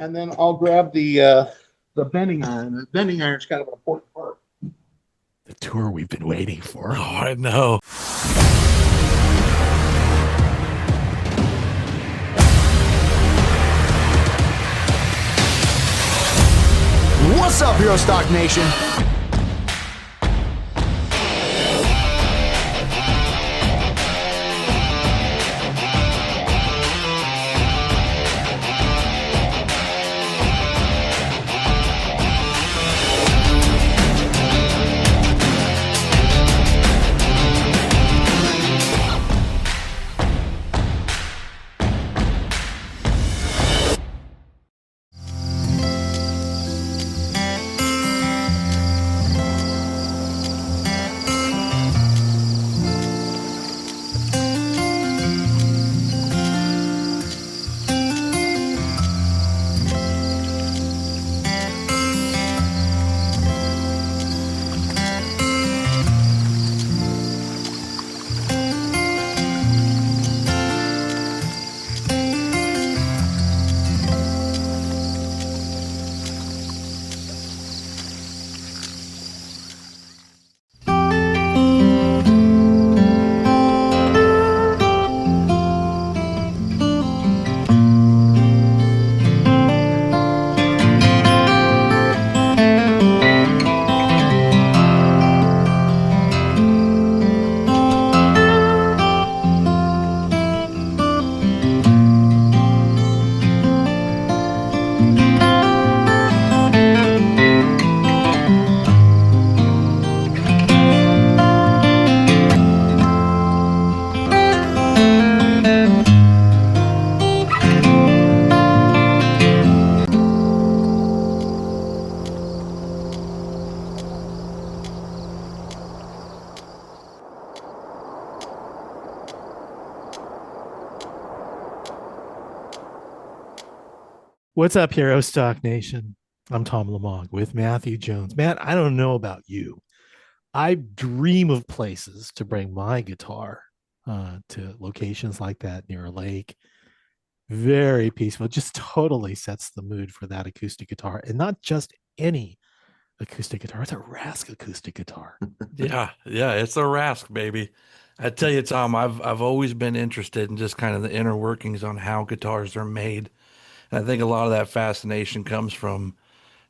and then I'll grab the bending iron. The bending iron is kind of an important part. The tour we've been waiting for. Oh, I know. What's up, Hero Stock Nation? What's up, Hero Stock Nation? I'm Tom Lamog with Matthew Jones. Matt, I don't know about you. I dream of places to bring my guitar to locations like that near a lake. Very peaceful. Just totally sets the mood for that acoustic guitar. And not just any acoustic guitar, it's a Rask acoustic guitar. Yeah, it's a Rask, baby. I tell you, Tom, I've always been interested in just kind of the inner workings on how guitars are made. And I think a lot of that fascination comes from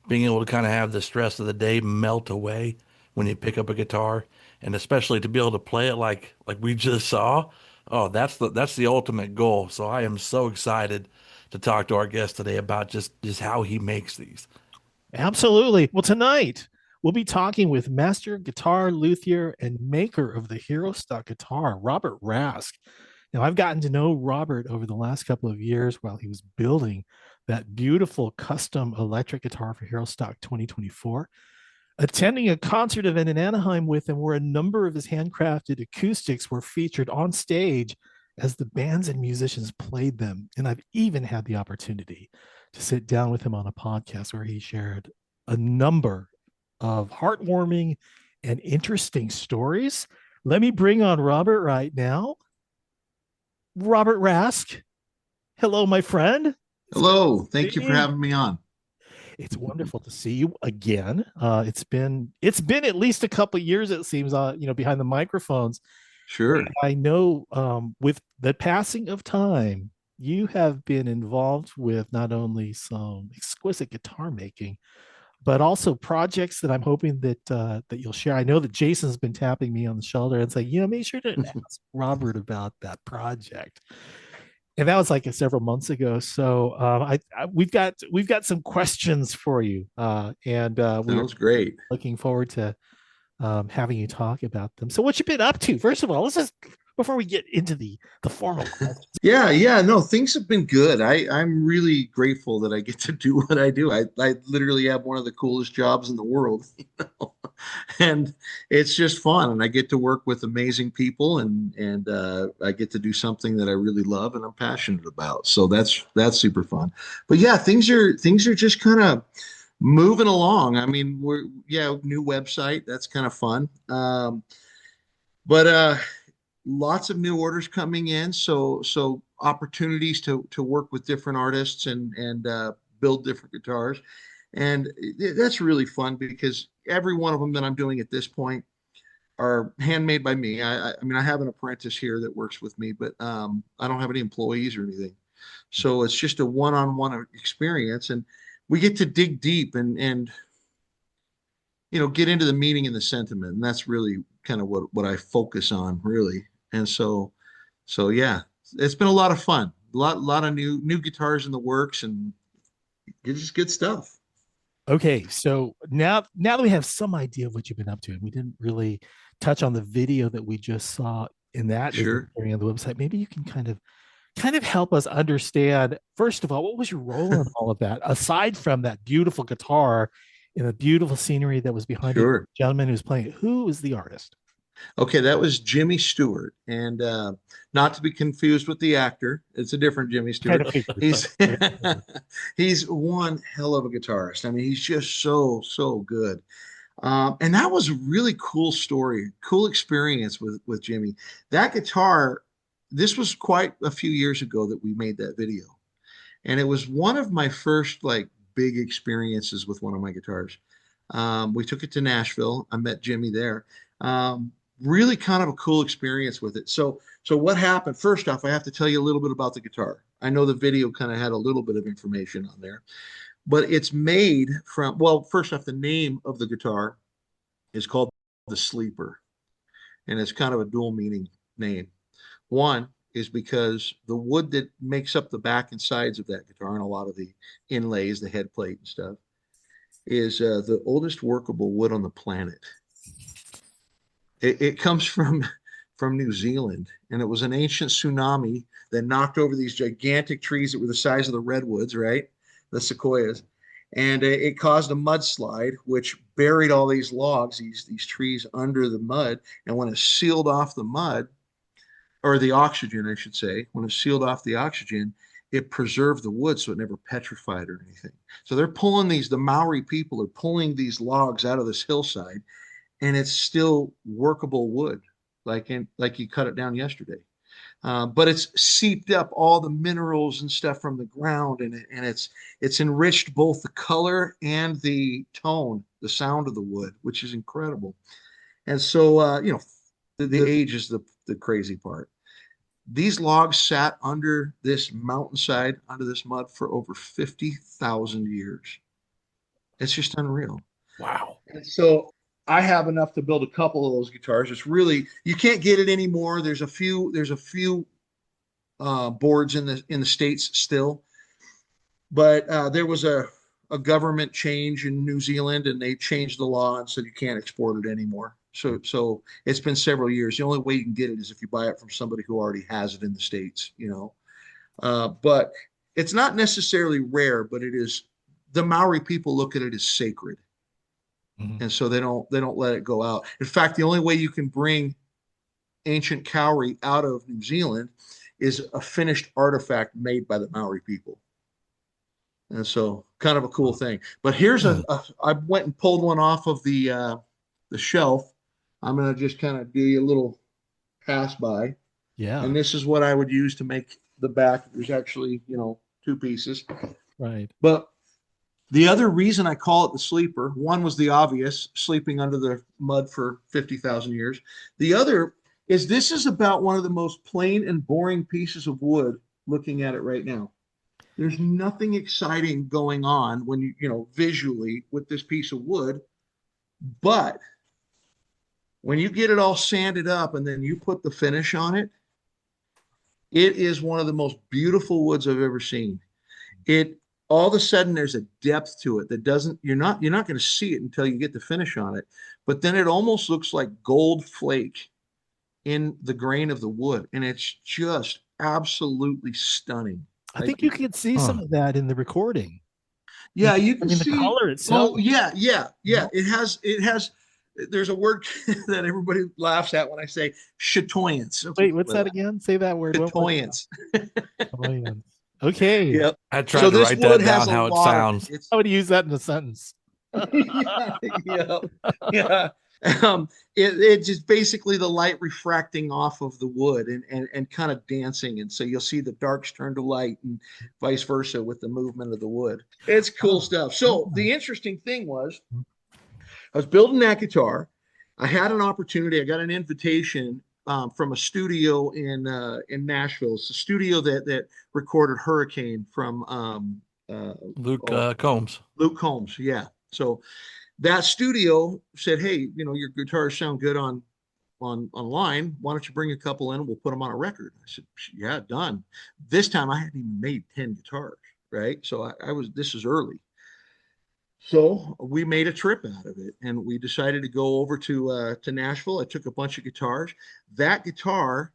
being able to kind of have the stress of the day melt away when you pick up a guitar, and especially to be able to play it like we just saw. Oh, that's the ultimate goal. So I am so excited to talk to our guest today about just how he makes these. Absolutely. Well, tonight we'll be talking with master guitar luthier and maker of the Hero Stock guitar, Robert Rask. Now, I've gotten to know Robert over the last couple of years while he was building that beautiful custom electric guitar for Hero Stock 2024. Attending a concert event in Anaheim with him where a number of his handcrafted acoustics were featured on stage as the bands and musicians played them. And I've even had the opportunity to sit down with him on a podcast where he shared a number of heartwarming and interesting stories. Let me bring on Robert right now. Robert Rask. Hello, my friend. Hello. Thank you for having me on. It's wonderful to see you again. It's been at least a couple of years, it seems, behind the microphones. Sure. I know with the passing of time, you have been involved with not only some exquisite guitar making, but also projects that I'm hoping that you'll share. I know that Jason's been tapping me on the shoulder and saying, make sure to ask Robert about that project. And that was like several months ago. So we've got some questions for you, and we're Sounds great. looking forward to having you talk about them. So, what you been up to? First of all, let's just before we get into the formal questions. Yeah. No, things have been good. I'm really grateful that I get to do what I do. I literally have one of the coolest jobs in the world, and it's just fun. And I get to work with amazing people, and I get to do something that I really love and I'm passionate about. So that's super fun. But yeah, things are just kind of moving along. I mean, new website. That's kind of fun. But lots of new orders coming in, so opportunities to work with different artists and build different guitars. And that's really fun because every one of them that I'm doing at this point are handmade by me. I mean, I have an apprentice here that works with me, but I don't have any employees or anything. So it's just a one-on-one experience, and we get to dig deep and get into the meaning and the sentiment, and that's really kind of what I focus on, really. And so yeah, it's been a lot of fun. A lot of new guitars in the works, and it's just good stuff. Okay, so now that we have some idea of what you've been up to, and we didn't really touch on the video that we just saw in that Sure. area on the website, maybe you can kind of help us understand, first of all, what was your role in all of that, aside from that beautiful guitar and the beautiful scenery that was behind it, Sure. gentleman who's playing it. Who is the artist? Okay, that was Jimmy Stewart, and not to be confused with the actor. It's a different Jimmy Kind Stewart. of figured. He's he's one hell of a guitarist. I mean, he's just so good. And that was a really cool story, cool experience with Jimmy. That guitar, this was quite a few years ago that we made that video, and it was one of my first like big experiences with one of my guitars. We took it to Nashville. I met Jimmy there. Really kind of a cool experience with it. So what happened? First off, I have to tell you a little bit about the guitar. I know the video kind of had a little bit of information on there, but it's made from, well, first off, the name of the guitar is called the Sleeper, and it's kind of a dual meaning name. One is because the wood that makes up the back and sides of that guitar and a lot of the inlays, the head plate and stuff, is the oldest workable wood on the planet. It comes from New Zealand, and it was an ancient tsunami that knocked over these gigantic trees that were the size of the redwoods, right? The sequoias. And it caused a mudslide, which buried all these logs, these trees under the mud. And when it sealed off the mud, or the oxygen, I should say, when it sealed off the oxygen, it preserved the wood so it never petrified or anything. So they're pulling the Maori people are pulling these logs out of this hillside, and it's still workable wood, like you cut it down yesterday. But it's seeped up all the minerals and stuff from the ground, and it's enriched both the color and the tone, the sound of the wood, which is incredible. And so, the age is the crazy part. These logs sat under this mountainside, under this mud for over 50,000 years. It's just unreal. Wow. And so I have enough to build a couple of those guitars. It's really, you can't get it anymore. There's a few boards in the States still, but there was a government change in New Zealand, and they changed the law and said you can't export it anymore. So it's been several years. The only way you can get it is if you buy it from somebody who already has it in the States, but it's not necessarily rare, but it is. The Maori people look at it as sacred. Mm-hmm. And so they don't let it go out. In fact, the only way you can bring ancient cowrie out of New Zealand is a finished artifact made by the Maori people. And so kind of a cool thing. But here's I went and pulled one off of the shelf. I'm going to just kind of do you a little pass by. Yeah. And this is what I would use to make the back. There's actually, two pieces. Right. But the other reason I call it the Sleeper, one was the obvious, sleeping under the mud for 50,000 years. The other is this is about one of the most plain and boring pieces of wood looking at it right now. There's nothing exciting going on when visually with this piece of wood, but when you get it all sanded up and then you put the finish on it, it is one of the most beautiful woods I've ever seen. It all of a sudden there's a depth to it that you're not going to see it until you get the finish on it. But then it almost looks like gold flake in the grain of the wood, and it's just absolutely stunning. I think you can see some of that in the recording. Yeah, you can see the color itself. Oh, yeah. It has. There's a word that everybody laughs at when I say chatoyance. Wait, what's that again? Say that word. Chatoyance. Okay. Yep. I tried to write that down how it sounds. I would use that in a sentence. Yeah. It's just basically the light refracting off of the wood and kind of dancing. And so you'll see the darks turn to light and vice versa with the movement of the wood. It's cool Oh, stuff. So okay. the interesting thing was I was building that guitar. I had an opportunity. I got an invitation from a studio in Nashville. It's a studio that recorded Hurricane from Luke oh, Combs. Luke Combs. Yeah. So that studio said, "Hey, your guitars sound good on online. Why don't you bring a couple in and we'll put them on a record?" I said, "Yeah, done." This time I hadn't even made 10 guitars, right? So I was this is early. So we made a trip out of it, and we decided to go over to Nashville. I took a bunch of guitars. That guitar,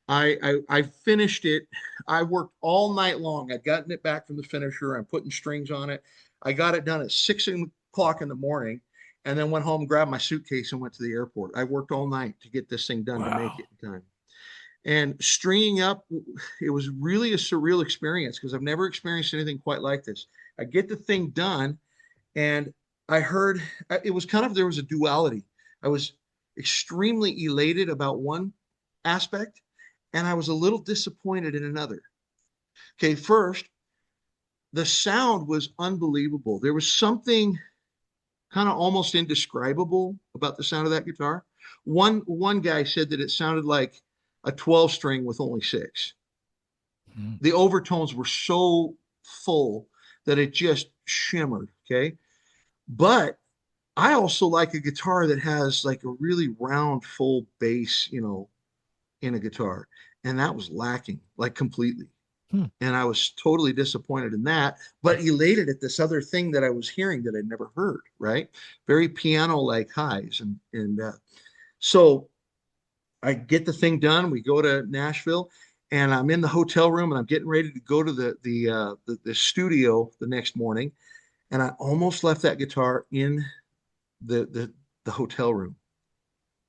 I finished it. I worked all night long. I'd gotten it back from the finisher. I'm putting strings on it. I got it done at 6 o'clock in the morning, and then went home, grabbed my suitcase, and went to the airport. I worked all night to get this thing done to make Wow. it in time. And stringing up, it was really a surreal experience because I've never experienced anything quite like this. I get the thing done and I heard it was kind of there was a duality. I was extremely elated about one aspect, and I was a little disappointed in another. Okay, first, the sound was unbelievable. There was something kind of almost indescribable about the sound of that guitar. One guy said that it sounded like a 12 string with only six. Mm. The overtones were so full that it just shimmered. Okay. But I also like a guitar that has like a really round, full bass, in a guitar. And that was lacking, like completely. Hmm. And I was totally disappointed in that, but elated at this other thing that I was hearing that I'd never heard, right? Very piano-like highs. And so I get the thing done. We go to Nashville, and I'm in the hotel room, and I'm getting ready to go to the studio the next morning, and I almost left that guitar in the the, the hotel room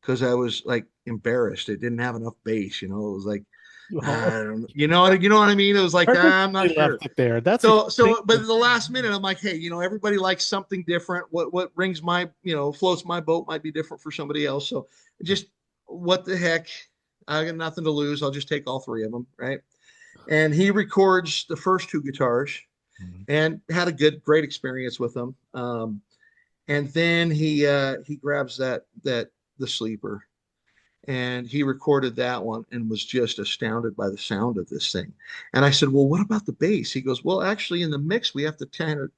because I was like embarrassed. It didn't have enough bass. It was like Oh, I don't, you know what I mean. It was like I'm not purposely sure. left it there. That's a So, but thing. at the last minute, I'm like, hey, everybody likes something different. What rings my, floats my boat might be different for somebody else. So just what the heck? I got nothing to lose. I'll just take all three of them, right? And he records the first two guitars Mhm. and had a great experience with them. And then he grabs the sleeper and he recorded that one and was just astounded by the sound of this thing. And I said, "Well, what about the bass?" He goes, "Well, actually, in the mix, we have to kind of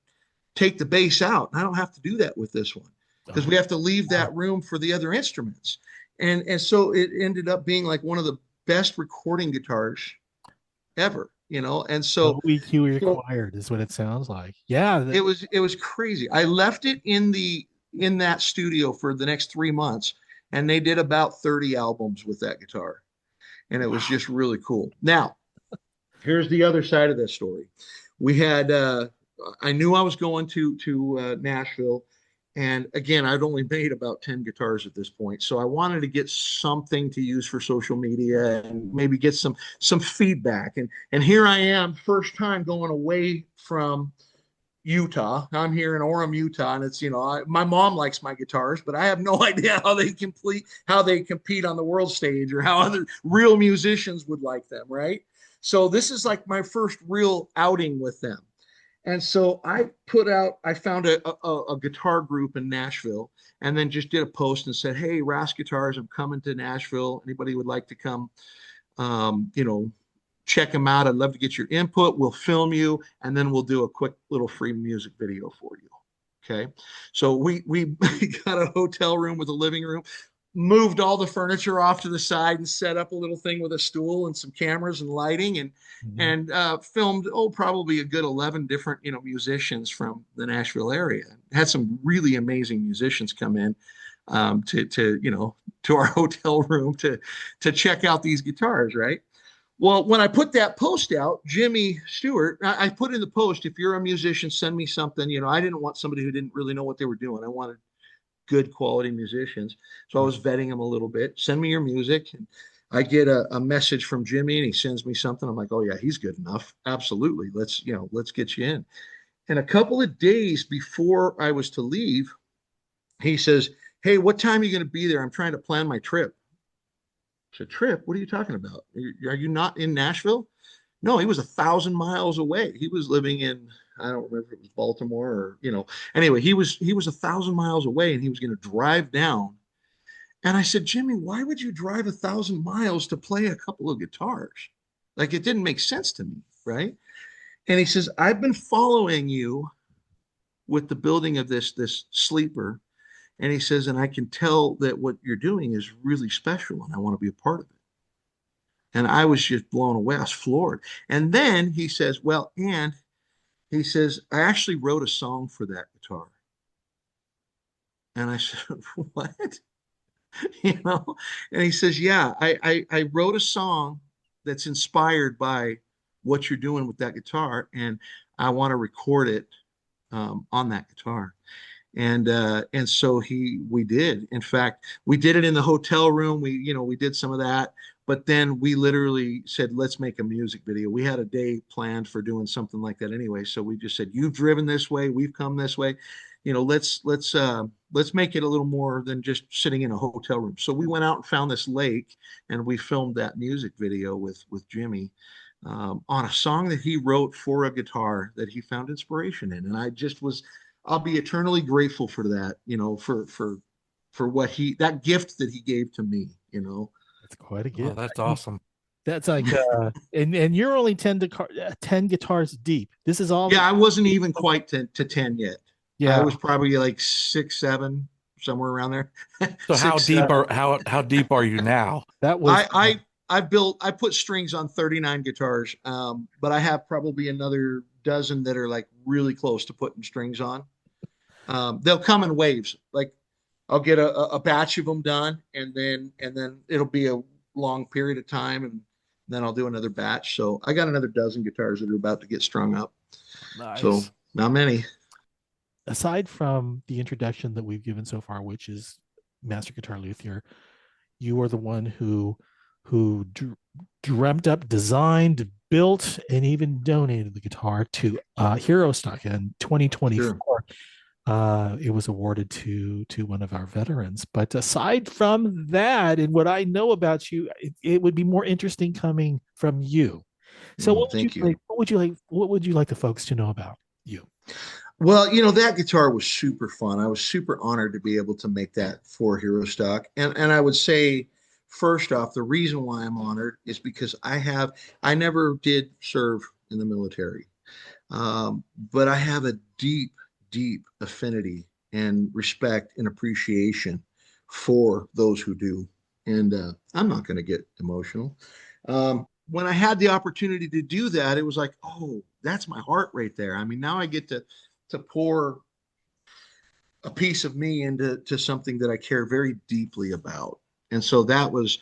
take the bass out. I don't have to do that with this one because Oh, we have to leave wow. that room for the other instruments." And so it ended up being like one of the best recording guitars ever. And No so EQ so required is what it sounds like. Yeah. it was crazy. I left it in that studio for the next 3 months, and they did about 30 albums with that guitar, and it was Wow. just really cool. Now, here's the other side of this story. We had I knew I was going to Nashville, and again, I'd only made about 10 guitars at this point, so I wanted to get something to use for social media and maybe get some feedback. And here I am, first time going away from Utah. I'm here in Orem, Utah, and it's my mom likes my guitars, but I have no idea how they compete on the world stage or how other real musicians would like them, right? So this is like my first real outing with them. And so I found a guitar group in Nashville and then just did a post and said, "Hey, Rask Guitars, I'm coming to Nashville. Anybody would like to come, um, you know, check them out. I'd love to get your input. We'll film you, and then we'll do a quick little free music video for you." Okay. So we got a hotel room with a living room, moved all the furniture off to the side and set up a little thing with a stool and some cameras and lighting and Mhm. and filmed probably a good 11 different musicians from the Nashville area. Had some really amazing musicians come in to our hotel room to check out these guitars, right? Well, when I put that post out, Jimmy Stewart, I put in the post, "If you're a musician, send me something." I didn't want somebody who didn't really know what they were doing. I wanted good quality musicians. So I was vetting them a little bit. "Send me your music." And I get a message from Jimmy and he sends me something. I'm like, "Oh yeah, he's good enough. Absolutely. Let's get you in." And a couple of days before I was to leave, he says, Hey, what time are you going to be there? I'm trying to plan my trip. I said, trip? What are you talking about? Are you not in Nashville? No, he was 1,000 miles away. He was living in, I don't remember if it was Baltimore or, anyway, he was 1,000 miles away and he was going to drive down. And I said, Jimmy, why would you drive 1,000 miles to play a couple of guitars? Like it didn't make sense to me, right? And he says, I've been following you with the building of this sleeper. And he says, and I can tell that what you're doing is really special and I want to be a part of it. And I was just blown away. I was floored. And then he says, well, and he says, I actually wrote a song for that guitar. And I said, what? You know? And he says, yeah, I wrote a song that's inspired by what you're doing with that guitar. And I want to record it on that guitar. And so we did. In fact, we did it in the hotel room. We did some of that, but then we literally said, let's make a music video. We had a day planned for doing something like that anyway. So we just said, you've driven this way, we've come this way. Let's make it a little more than just sitting in a hotel room. So we went out and found this lake and we filmed that music video with Jimmy on a song that he wrote for a guitar that he found inspiration in. And I'll be eternally grateful for that, for what that gift that he gave to me, That's quite a Oh, gift. that's awesome. That's like, and you're only 10 guitars deep. This is all. Yeah, I wasn't even quite to 10 yet. Yeah. I was probably like 6, 7, somewhere around there. So Six, seven. how deep are you now? That was. I put strings on 39 guitars, but I have probably another dozen that are like really close to putting strings on. They'll come in waves. Like I'll get a batch of them done, and then it'll be a long period of time, and then I'll do another batch. So I got another dozen guitars that are about to get strung up. Nice. So not many. Aside from the introduction that we've given so far, which is Master Guitar Luthier, you are the one who dreamt up, designed, built, and even donated the guitar to Hero Stock in 2024. Sure. It was awarded to one of our veterans. But aside from that, and what I know about you, it would be more interesting coming from you. So what would you like the folks to know about you? Well, that guitar was super fun. I was super honored to be able to make that for Hero Stock. And I would say, first off, the reason why I'm honored is because I never did serve in the military. But I have a deep, deep affinity and respect and appreciation for those who do. And I'm not going to get emotional. When I had the opportunity to do that, it was like, oh, that's my heart right there. I mean, now I get to pour a piece of me into something that I care very deeply about. And so that was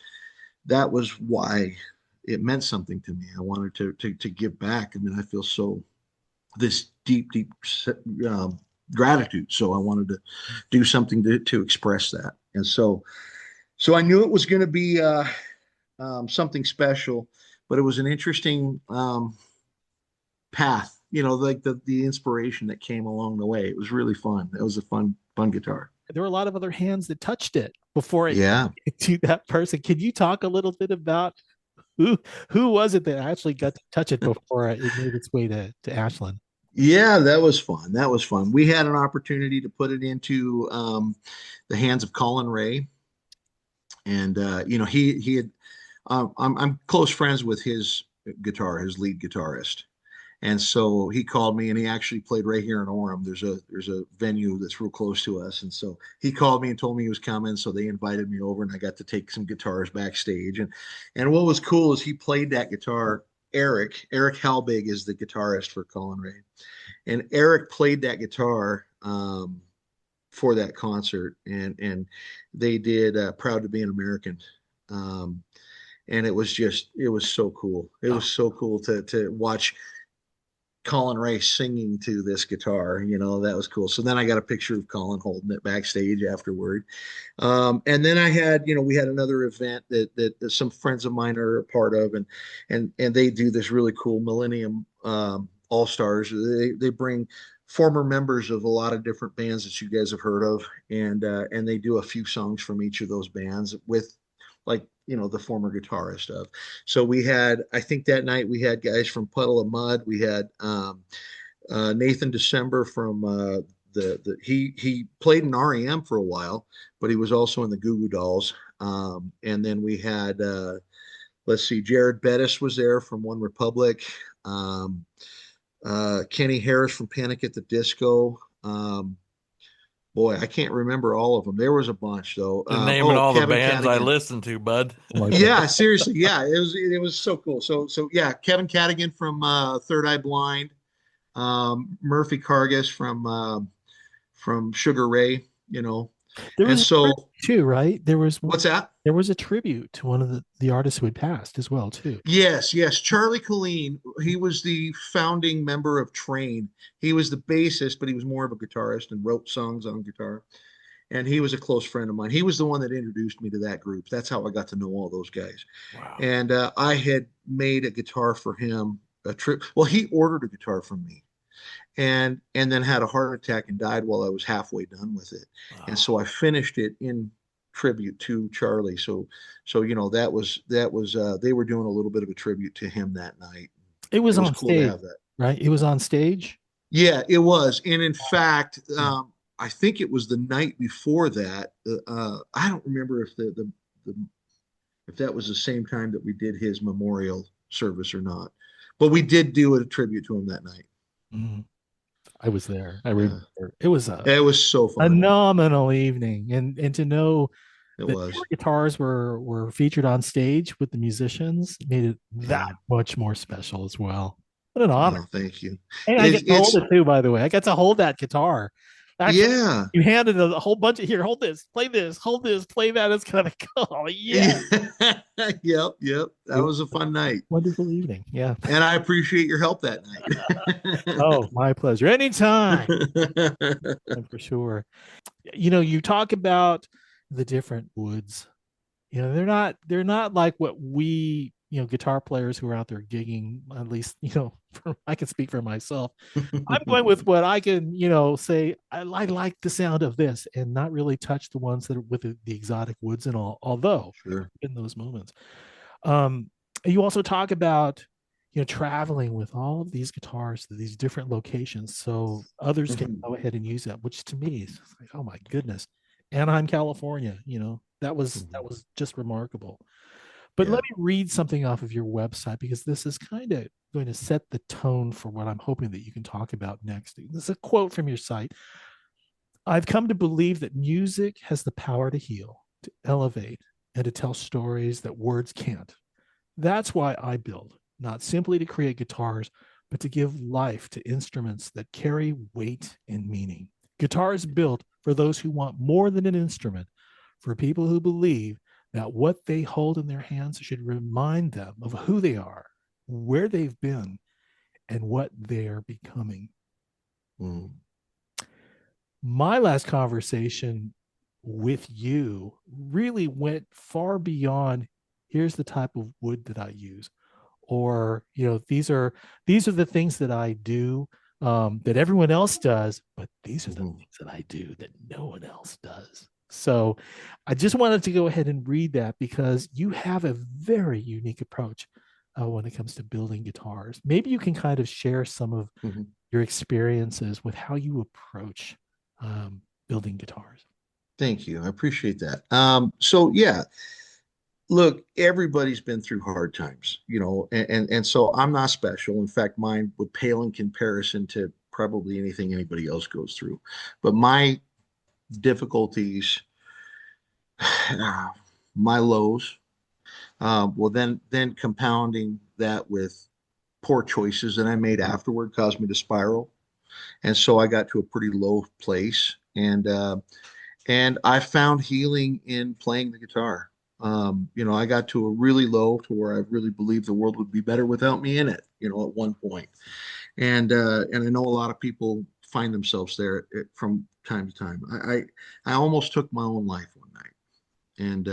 why it meant something to me. I wanted to give back. I mean, I feel this deep gratitude. So I wanted to do something to express that. And so I knew it was going to be something special, but it was an interesting path. Like the inspiration that came along the way. It was really fun. It was a fun guitar. There were a lot of other hands that touched it before it to that person. Can you talk a little bit about who was it that actually got to touch it before it made its way to Ashland? Yeah, that was fun. We had an opportunity to put it into the hands of Colin Ray, and he had. I'm close friends with his lead guitarist. And so he called me, and he actually played right here in Orem. There's a venue that's real close to us. And so he called me and told me he was coming. So they invited me over, and I got to take some guitars backstage. And what was cool is he played that guitar. Eric Halbig is the guitarist for Colin Ray. And Eric played that guitar for that concert. And they did Proud to Be an American. And it was so cool. It was so cool to watch Colin Ray singing to this guitar. That was cool. So then I got a picture of Colin holding it backstage afterward. And then I had, we had another event that some friends of mine are a part of, and they do this really cool Millennium All-Stars. They bring former members of a lot of different bands that you guys have heard of, and they do a few songs from each of those bands with, like, the former guitarist of. So we had, I think that night we had guys from Puddle of Mud. We had Nathan December from he played in REM for a while, but he was also in the Goo Goo Dolls. And then we had let's see, Jared Bettis was there from One Republic. Um, Kenny Harris from Panic at the Disco. Boy, I can't remember all of them. There was a bunch though. You're naming all the Kevin bands I Cadigan. listen to, bud. Yeah, seriously, yeah, it was so cool. So yeah, Kevin Cadigan from Third Eye Blind, Murphy Cargus from Sugar Ray, There and was so too, right? what's that? There was a tribute to one of the artists who had passed as well, too. Yes, yes. Charlie Colleen, he was the founding member of Train. He was the bassist, but he was more of a guitarist and wrote songs on guitar. And he was a close friend of mine. He was the one that introduced me to that group. That's how I got to know all those guys. Wow. And I had made a guitar for him, a trip. Well, he ordered a guitar from me, and then had a heart attack and died while I was halfway done with it. Wow. And so I finished it in tribute to Charlie. So that was they were doing a little bit of a tribute to him that night. It was It was on cool to stage, have that. right? It was on stage. Yeah, it was. And in fact, I think it was the night before that. I don't remember if if that was the same time that we did his memorial service or not, but we did do a tribute to him that night. Mm. I was there. I remember. It was It was so fun. phenomenal evening, and to know It that was. your guitars were featured on stage with the musicians made it that much more special as well. What an honor! Oh, thank you. And I get to hold it too, by the way. I got to hold that guitar. Actually, Yeah. you handed a whole bunch of, here, hold this, play this, hold this, play that. It's kind of cool. Yeah. Yep. That was a fun night. Wonderful evening. Yeah. And I appreciate your help that night. Oh, my pleasure. Anytime. For sure. You talk about the different woods. They're not like what we, guitar players who are out there gigging, at least, I can speak for myself. I'm going with what I can, say, I like the sound of this, and not really touch the ones that are with the exotic woods and all, although Sure. in those moments. You also talk about, traveling with all of these guitars to these different locations so others can go ahead and use that, which to me is like, oh my goodness. Anaheim, California, that was just remarkable. But let me read something off of your website, because this is kind of going to set the tone for what I'm hoping that you can talk about next. This is a quote from your site. I've come to believe that music has the power to heal, to elevate, and to tell stories that words can't. That's why I build, not simply to create guitars, but to give life to instruments that carry weight and meaning. Guitars built for those who want more than an instrument, for people who believe that what they hold in their hands should remind them of who they are, where they've been, and what they're becoming. Mm. My last conversation with you really went far beyond, here's the type of wood that I use, or these are the things that I do that everyone else does, but these are the things that I do that no one else does. So I just wanted to go ahead and read that, because you have a very unique approach when it comes to building guitars. Maybe you can kind of share some of your experiences with how you approach building guitars. Thank you. I appreciate that. So yeah, look, everybody's been through hard times, and so I'm not special. In fact, mine would pale in comparison to probably anything anybody else goes through. But my difficulties, my lows, well, then compounding that with poor choices that I made afterward caused me to spiral, and so I got to a pretty low place, and I found healing in playing the guitar. I got to a really low to where I really believed the world would be better without me in it, at one point. And I know a lot of people find themselves there from time to time. I almost took my own life one night, and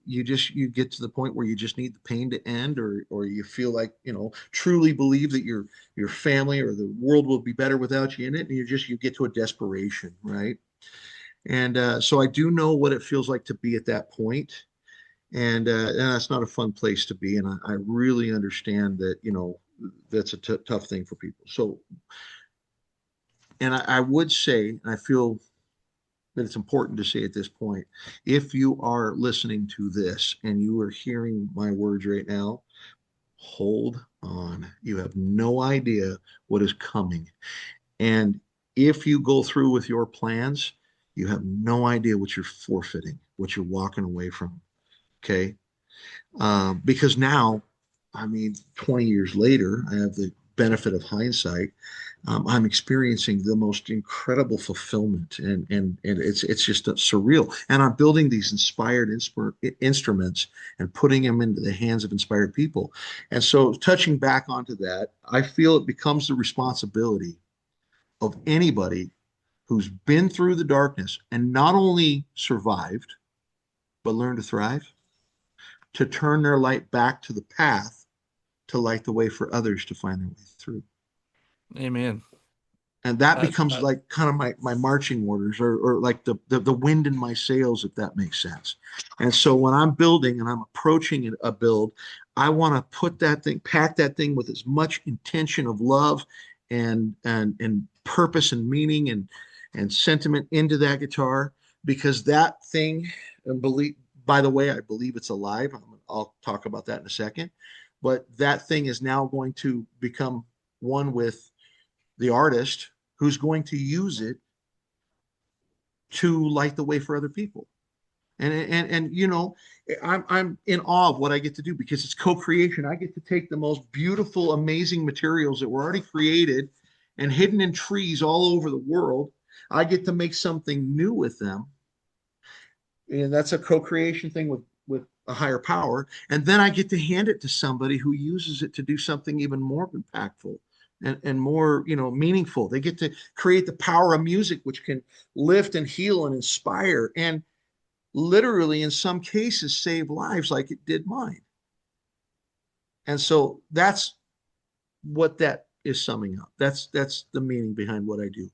you get to the point where you just need the pain to end, or you feel like, truly believe that your family or the world will be better without you in it, and you get to a desperation, right? And so I do know what it feels like to be at that point, and that's not a fun place to be. And I really understand that, that's a tough thing for people. So, and I would say, and I feel that it's important to say at this point, if you are listening to this and you are hearing my words right now, hold on. You have no idea what is coming. And if you go through with your plans, you have no idea what you're forfeiting, what you're walking away from. Okay. Because now, I mean, 20 years later, I have the benefit of hindsight. I'm experiencing the most incredible fulfillment, and it's just surreal. And I'm building these inspired instruments and putting them into the hands of inspired people. And so, touching back onto that, I feel it becomes the responsibility of anybody who's been through the darkness and not only survived, but learned to thrive, to turn their light back to the path, to light the way for others to find their way through. Amen. And that becomes like kind of my marching orders, or like the wind in my sails, if that makes sense. And so when I'm building and I'm approaching a build, I want to pack that thing with as much intention of love and purpose and meaning and sentiment into that guitar, because that thing, and by the way, I believe it's alive. I'll talk about that in a second. But that thing is now going to become one with the artist who's going to use it to light the way for other people. And I'm in awe of what I get to do, because it's co-creation. I get to take the most beautiful, amazing materials that were already created and hidden in trees all over the world. I get to make something new with them. And that's a co-creation thing with a higher power. And then I get to hand it to somebody who uses it to do something even more impactful and more, meaningful. They get to create the power of music, which can lift and heal and inspire, and literally, in some cases, save lives like it did mine. And so that's what that is summing up. That's the meaning behind what I do.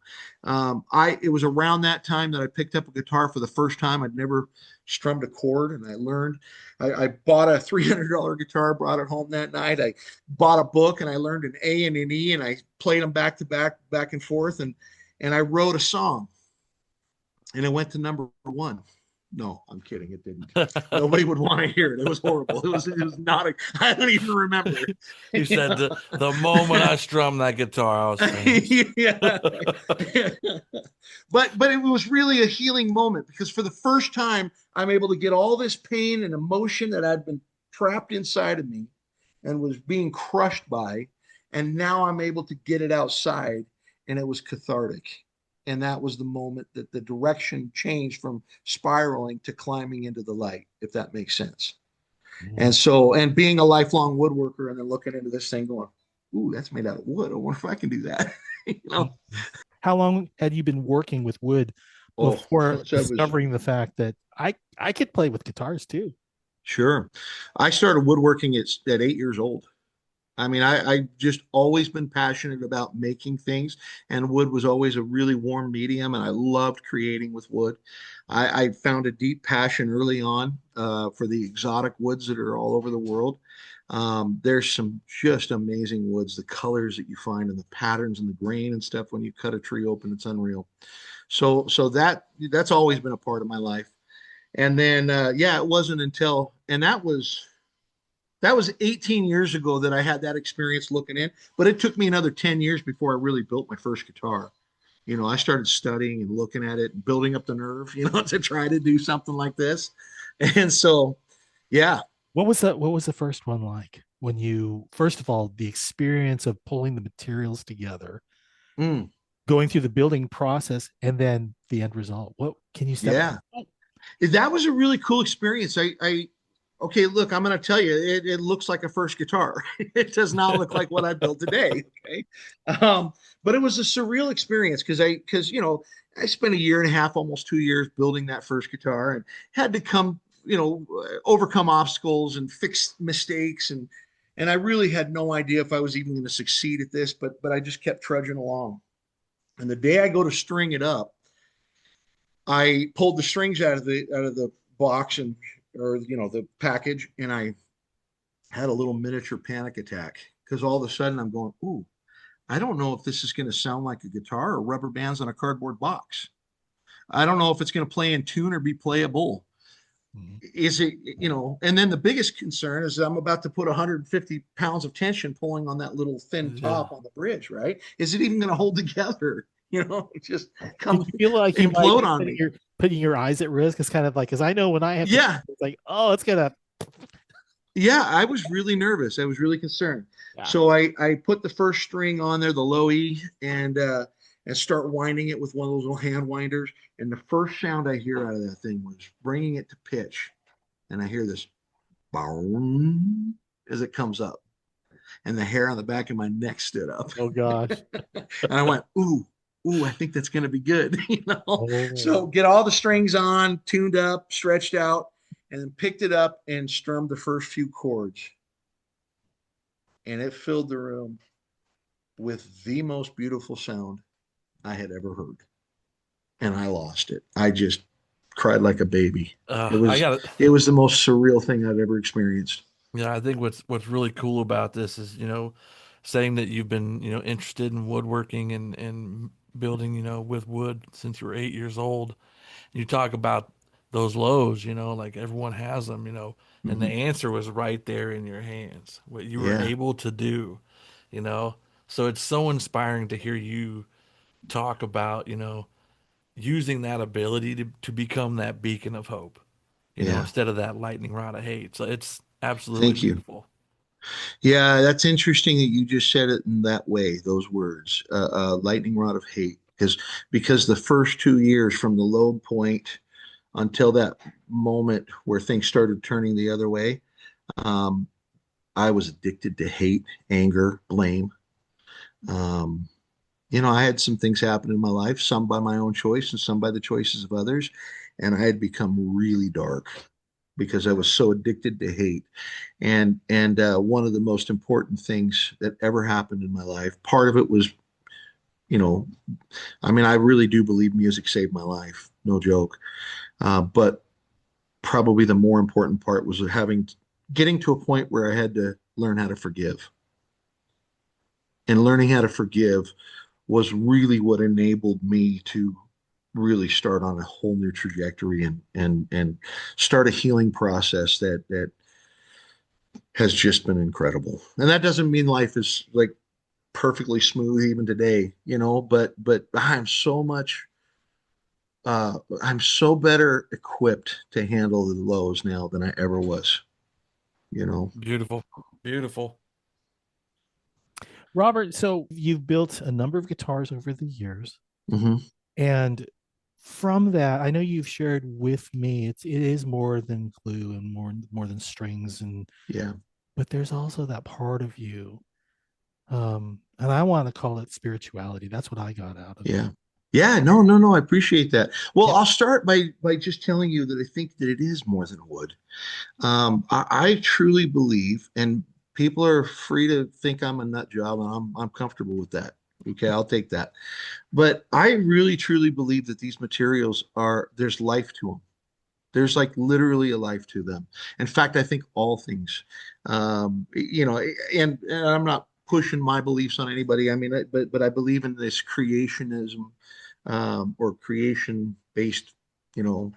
It was around that time that I picked up a guitar for the first time. I'd never strummed a chord, and I learned. I bought a $300 guitar, brought it home that night. I bought a book, and I learned an A and an E, and I played them back to back, back and forth, and I wrote a song, and it went to number one. No, I'm kidding. It didn't. Nobody would want to hear it. It was horrible. It was not I don't even remember. You said the moment I strummed that guitar, I was yeah. But it was really a healing moment, because for the first time, I'm able to get all this pain and emotion that had been trapped inside of me and was being crushed by, and now I'm able to get it outside, and it was cathartic. And that was the moment that the direction changed from spiraling to climbing into the light, if that makes sense. Mm-hmm. And being a lifelong woodworker, and then looking into this thing going, ooh, that's made out of wood. I wonder if I can do that. How long had you been working with wood before discovering the fact that I could play with guitars too? Sure. I started woodworking at 8 years old. I mean, I just always been passionate about making things, and wood was always a really warm medium, and I loved creating with wood. I found a deep passion early on for the exotic woods that are all over the world. There's some just amazing woods, the colors that you find and the patterns and the grain and stuff when you cut a tree open, it's unreal. So that's always been a part of my life. And then, it wasn't until, and that was 18 years ago that I had that experience looking in, but it took me another 10 years before I really built my first guitar. I started studying and looking at it and building up the nerve, to try to do something like this. And so, yeah. What was the first one like when you, first of all, the experience of pulling the materials together, going through the building process, and then the end result? What can you say? Yeah, that was a really cool experience. Okay, look, I'm going to tell you, it looks like a first guitar. It does not look like what I built today. Okay. But it was a surreal experience because I spent a year and a half, almost 2 years building that first guitar, and had to come overcome obstacles and fix mistakes, and I really had no idea if I was even going to succeed at this, but I just kept trudging along. And the day I go to string it up, I pulled the strings out of the box or the package, and I had a little miniature panic attack because all of a sudden I'm going, ooh, I don't know if this is going to sound like a guitar or rubber bands on a cardboard box. I don't know if it's going to play in tune or be playable. Mhm. Is it, and then the biggest concern is I'm about to put 150 pounds of tension pulling on that little thin Yeah. top on the bridge, right? Is it even going to hold together? Just Did come you feel like you might implode be on me. putting your eyes at risk? It's kind of like, because I know when I have to, Yeah. it's like, oh, it's gonna, Yeah. I was really nervous. I was really concerned. yeah. So I put the first string on there, the low E, and start winding it with one of those little hand winders. And the first sound I hear out of that thing was bringing it to pitch. And I hear this boom as it comes up, and the hair on the back of my neck stood up. Oh gosh. And I went, ooh, I think that's going to be good. So Oh, get all the strings on, tuned up, stretched out, and then picked it up and strummed the first few chords. And it filled the room with the most beautiful sound I had ever heard. And I lost it. I just cried like a baby. It I was got it. it was the most surreal thing I've ever experienced. Yeah, I think what's really cool about this is, saying that you've been, interested in woodworking and building, with wood since you were 8 years old. You talk about those lows, like everyone has them, and the Mhm. answer was right there in your hands, what you were Yeah, able to do, you know. So it's so inspiring to hear you talk about, using that ability to become that beacon of hope, yeah. instead of that lightning rod of hate. So it's absolutely Thank you. beautiful. Yeah, that's interesting that you just said it in that way, those words, lightning rod of hate, because the first 2 years from the low point until that moment where things started turning the other way, um, I was addicted to hate, anger, blame. Um, I had some things happen in my life, some by my own choice and some by the choices of others, and I had become really dark because I was so addicted to hate. And one of the most important things that ever happened in my life, part of it was, you know, I mean, I really do believe music saved my life, no joke. But probably the more important part was getting to a point where I had to learn how to forgive. And learning how to forgive was really what enabled me to really start on a whole new trajectory and start a healing process that has just been incredible. And that doesn't mean life is like perfectly smooth even today, but I'm so better equipped to handle the lows now than I ever was. Beautiful, beautiful. Robert, so you've built a number of guitars over the years, Hmm. and from that, I know you've shared with me it is more than glue and more than strings, and Yeah. but there's also that part of you, and I want to call it spirituality. That's what I got out of it. Yeah. Yeah, no, no, no. I appreciate that. Well, Yeah. I'll start by just telling you that I think that it is more than wood. I truly believe, and people are free to think I'm a nut job, and I'm comfortable with that. Okay, I'll take that. But I really truly believe that these materials there's life to them. There's like literally a life to them. In fact, I think all things, and I'm not pushing my beliefs on anybody. I mean, but I believe in this creationism, or creation based, you know,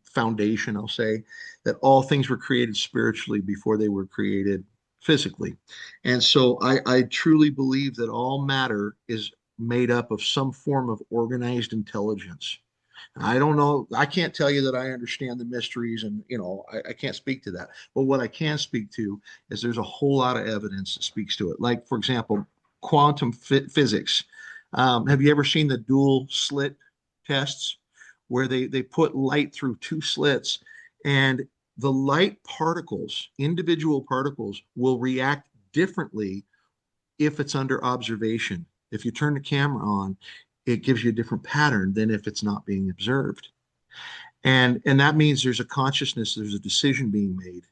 foundation, I'll say, that all things were created spiritually before they were created physically. And so I truly believe that all matter is made up of some form of organized intelligence. I don't know. I can't tell you that I understand the mysteries, and I can't speak to that. But what I can speak to is there's a whole lot of evidence that speaks to it. Like, for example, quantum physics. Have you ever seen the dual slit tests where they put light through two slits, and the light particles, individual particles, will react differently if it's under observation. If you turn the camera on, it gives you a different pattern than if it's not being observed. And that means there's a consciousness, there's a decision being made,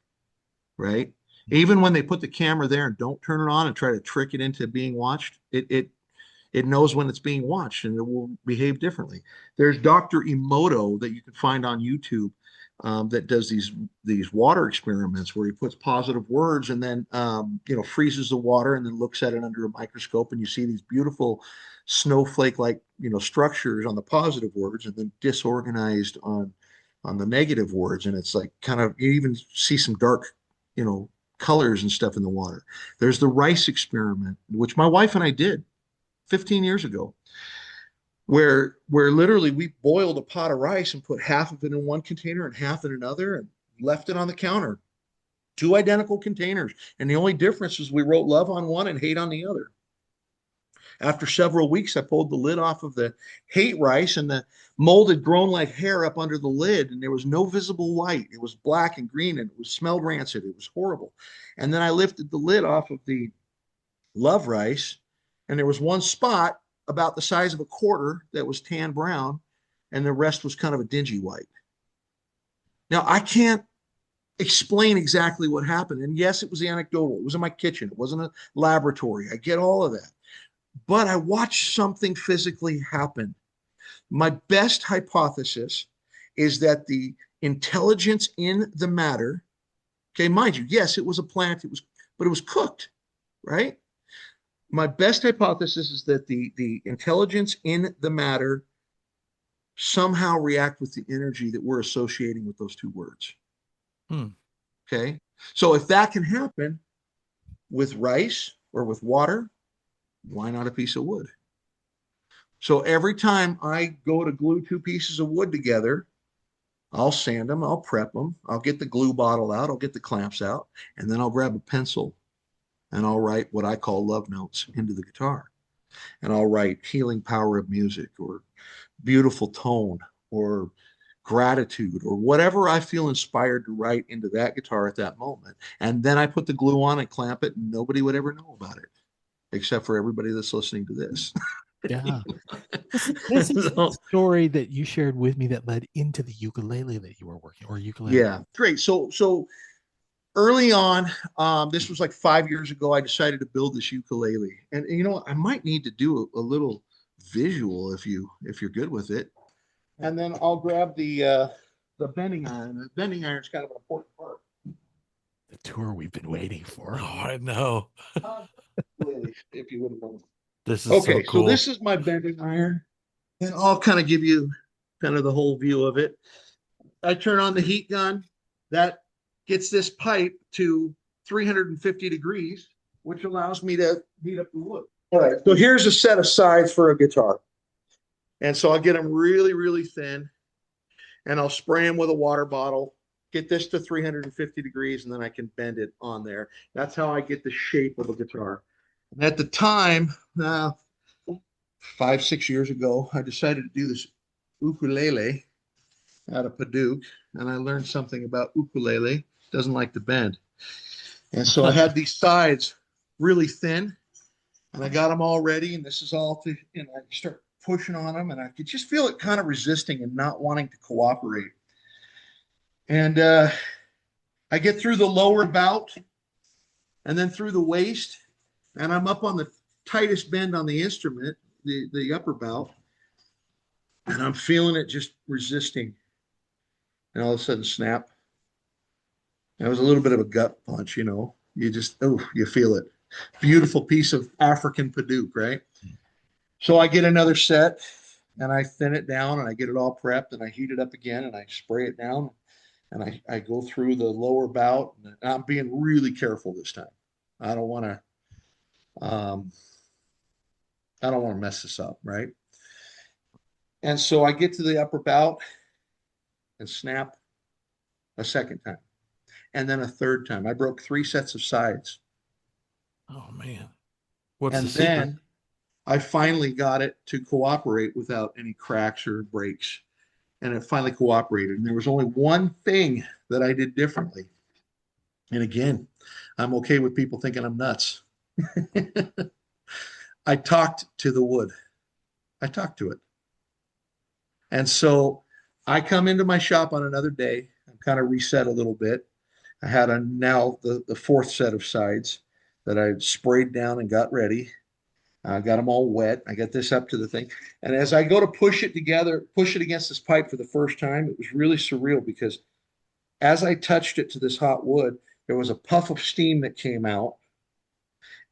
right? Even when they put the camera there and don't turn it on and try to trick it into being watched, it knows when it's being watched and it will behave differently. There's Dr. Emoto that you can find on YouTube, that does these water experiments where he puts positive words and then freezes the water and then looks at it under a microscope, and you see these beautiful snowflake like structures on the positive words and then disorganized on the negative words, and it's like kind of, you even see some dark colors and stuff in the water. There's the rice experiment, which my wife and I did 15 years ago, where literally we boiled a pot of rice and put half of it in one container and half in another and left it on the counter. Two identical containers. And the only difference is we wrote love on one and hate on the other. After several weeks, I pulled the lid off of the hate rice, and the mold had grown like hair up under the lid, and there was no visible light. It was black and green, and it smelled rancid. It was horrible. And then I lifted the lid off of the love rice, and there was one spot about the size of a quarter that was tan brown, and the rest was kind of a dingy white. Now, I can't explain exactly what happened. And yes, it was anecdotal. It was in my kitchen. It wasn't a laboratory. I get all of that. But I watched something physically happen. My best hypothesis is that the intelligence in the matter, okay, mind you, yes, it was a plant, but it was cooked, right? My best hypothesis is that the intelligence in the matter somehow react with the energy that we're associating with those two words. Okay. So if that can happen with rice or with water, why not a piece of wood? So every time I go to glue two pieces of wood together, I'll sand them, I'll prep them, I'll get the glue bottle out, I'll get the clamps out, and then I'll grab a pencil and I'll write what I call love notes into the guitar. And I'll write healing power of music, or beautiful tone, or gratitude, or whatever I feel inspired to write into that guitar at that moment. And then I put the glue on and clamp it, and nobody would ever know about it, except for everybody that's listening to this. Yeah. This is the story that you shared with me that led into the ukulele that you were working, or ukulele. Yeah, great. So early on, this was like 5 years ago, I decided to build this ukulele. And I might need to do a little visual if you're good with it. And then I'll grab the bending iron. The bending iron is kind of an important part. The tour we've been waiting for. Oh, I know. If you wouldn't know. This is okay. So cool. So this is my bending iron, and I'll kind of give you kind of the whole view of it. I turn on the heat gun. That gets this pipe to 350 degrees, which allows me to heat up the wood. All right. So here's a set of sides for a guitar. And so I'll get them really, really thin, and I'll spray them with a water bottle, get this to 350 degrees, and then I can bend it on there. That's how I get the shape of a guitar. And at the time, 5-6 years ago, I decided to do this ukulele out of Paducah, and I learned something about ukulele. It doesn't like to bend. And so I had these sides really thin, and I got them all ready, and this is all to, I start pushing on them, and I could just feel it kind of resisting and not wanting to cooperate. And I get through the lower bout and then through the waist, and I'm up on the tightest bend on the instrument, the upper bout, and I'm feeling it just resisting. And all of a sudden, snap. That was a little bit of a gut punch, You just, you feel it. Beautiful piece of African Paducah, right? So I get another set, and I thin it down, and I get it all prepped, and I heat it up again, and I spray it down, and I go through the lower bout, and I'm being really careful this time. I don't want to mess this up, right? And so I get to the upper bout and snap a second time, and then a third time. I broke 3 sets of sides. Oh man. What's and the secret? Then I finally got it to cooperate without any cracks or breaks. And it finally cooperated. And there was only one thing that I did differently. And again, I'm okay with people thinking I'm nuts. I talked to the wood. I talked to it. And so I come into my shop on another day. I'm kind of reset a little bit. I had now the fourth set of sides that I sprayed down and got ready. I got them all wet. I got this up to the thing. And as I go to push it together, push it against this pipe for the first time, it was really surreal because as I touched it to this hot wood, there was a puff of steam that came out.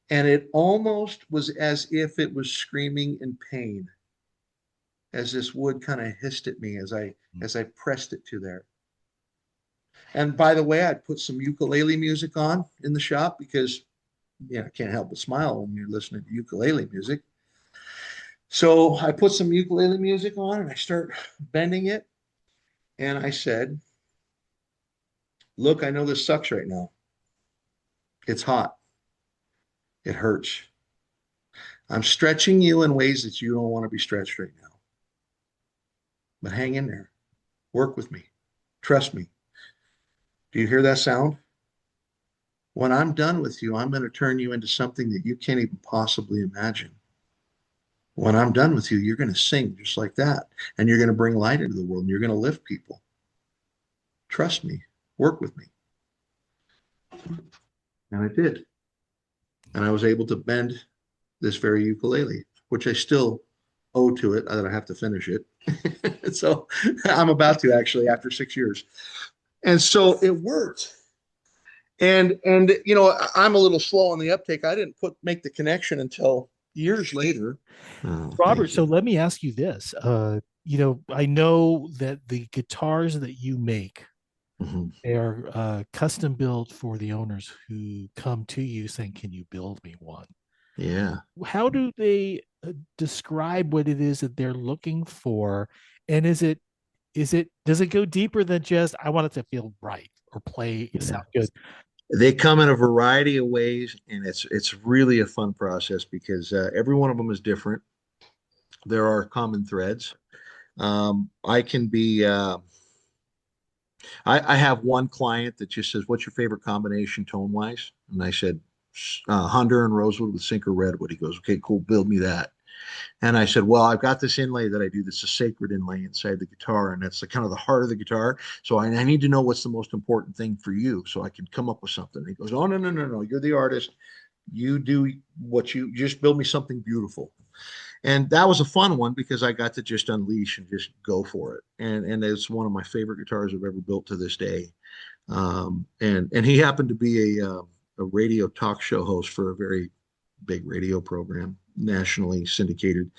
And it almost was as if it was screaming in pain as this wood kind of hissed at me as I pressed it to there. And by the way, I'd put some ukulele music on in the shop because I can't help but smile when you're listening to ukulele music. So I put some ukulele music on and I start bending it. And I said, look, I know this sucks right now. It's hot. It hurts. I'm stretching you in ways that you don't want to be stretched right now. But hang in there. Work with me. Trust me. Do you hear that sound? When I'm done with you, I'm going to turn you into something that you can't even possibly imagine. When I'm done with you, you're going to sing just like that. And you're going to bring light into the world and you're going to lift people. Trust me. Work with me. And I did. And I was able to bend this very ukulele, which I still owe to it, that I have to finish it. So I'm about to actually after 6 years. And so it worked. And I'm a little slow on the uptake. I didn't make the connection until years later. Oh, Robert, so let me ask you this. I know that the guitars that you make are custom built for the owners who come to you saying, can you build me one? Yeah. How do they describe what it is that they're looking for? And does it go deeper than just, I want it to feel right or play sound good? They come in a variety of ways, and it's really a fun process because every one of them is different. There are common threads. I can be, I have one client that just says, what's your favorite combination tone-wise? And I said, Hunter and Rosewood with Sinker Redwood. He goes, okay, cool, build me that. And I said, well, I've got this inlay that I do that's a sacred inlay inside the guitar, and that's kind of the heart of the guitar. So I need to know what's the most important thing for you so I can come up with something. And he goes, oh, no. You're the artist. You do what you just build me something beautiful. And that was a fun one because I got to just unleash and just go for it. And it's one of my favorite guitars I've ever built to this day. And he happened to be a radio talk show host for a very big radio program, nationally syndicated.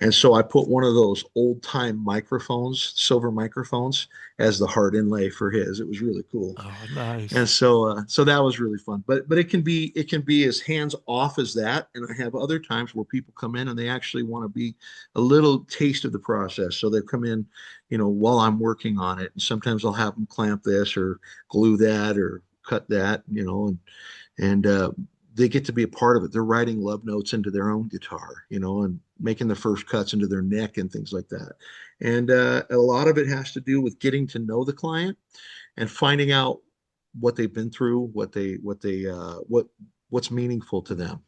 And so I put one of those old time microphones, silver microphones, as the heart inlay for his. It was really cool. Oh, nice. And so that was really fun. But it can be as hands off as that. And I have other times where people come in and they actually want to be a little taste of the process. So they come in, while I'm working on it. And sometimes I'll have them clamp this or glue that or cut that, and they get to be a part of it. They're writing love notes into their own guitar, and making the first cuts into their neck and things like that. And a lot of it has to do with getting to know the client and finding out what they've been through, what's meaningful to them.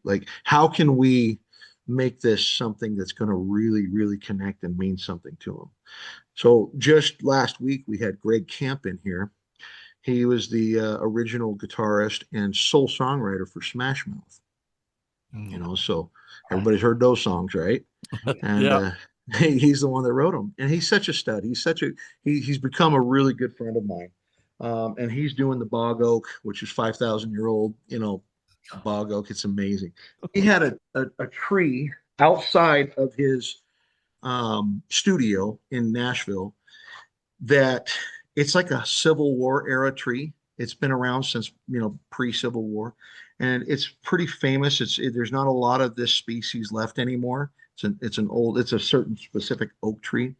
Like how can we make this something that's going to really, really connect and mean something to them? So just last week we had Greg Camp in here. He was the original guitarist and sole songwriter for Smash Mouth. So everybody's heard those songs, right? And he's the one that wrote them. And he's such a stud. He's become a really good friend of mine. And he's doing the bog oak, which is 5,000-year-old, bog oak. It's amazing. He had a tree outside of his studio in Nashville that it's like a Civil War era tree. It's been around since, pre-Civil War, and it's pretty famous. There's not a lot of this species left anymore. It's a certain specific oak tree.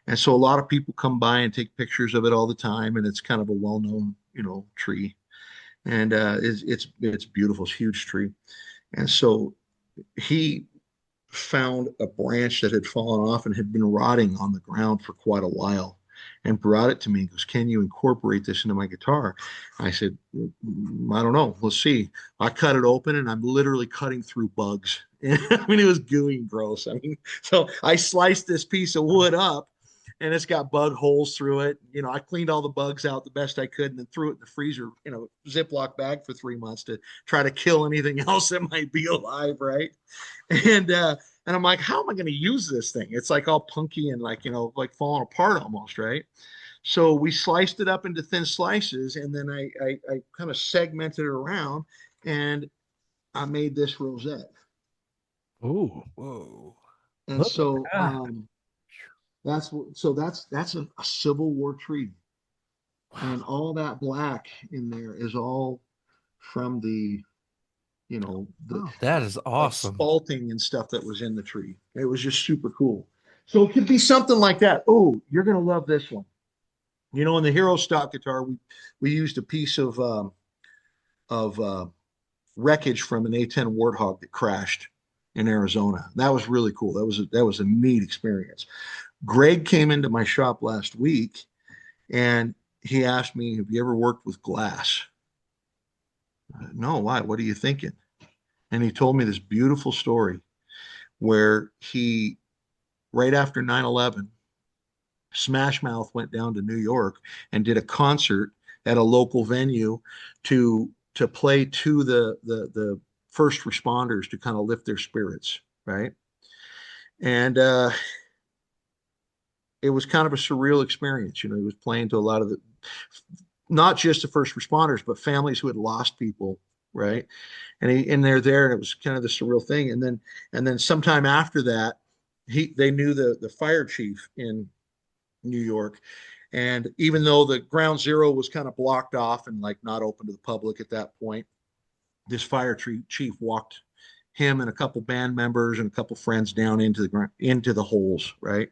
And so a lot of people come by and take pictures of it all the time. And it's kind of a well-known, tree. And it's beautiful. It's a huge tree. And so he found a branch that had fallen off and had been rotting on the ground for quite a while, and brought it to me and goes, can you incorporate this into my guitar? I said, I don't know. Let's see. I cut it open and I'm literally cutting through bugs. I mean, it was gooey and gross. So I sliced this piece of wood up and it's got bug holes through it. I cleaned all the bugs out the best I could and then threw it in the freezer, Ziploc bag for 3 months to try to kill anything else that might be alive, right? And I'm like, how am I going to use this thing? It's like all punky and like, like falling apart almost, right? So we sliced it up into thin slices, and then I kind of segmented it around, and I made this rosette. Oh, Whoa. And look at so that. that's a Civil War tree, and Wow. all that black in there is all from the Oh, That is awesome. spalting and stuff that was in the tree. It was just super cool. So it could be something like that. Oh, you're gonna love this one. In the Hero stock guitar, we used a piece of wreckage from an A10 Warthog that crashed in Arizona. That was really cool. That was a neat experience. Greg came into my shop last week, and he asked me, "Have you ever worked with glass?" No, why? What are you thinking? And he told me this beautiful story where he, right after 9/11, Smash Mouth went down to New York and did a concert at a local venue to play to the first responders to kind of lift their spirits, right? And it was kind of a surreal experience. He was playing to a lot of not just the first responders, but families who had lost people, right? And they're there, and it was kind of the surreal thing. And then sometime after that, they knew the fire chief in New York. And even though the ground zero was kind of blocked off and like not open to the public at that point, this fire chief walked him and a couple band members and a couple friends down into the holes, right?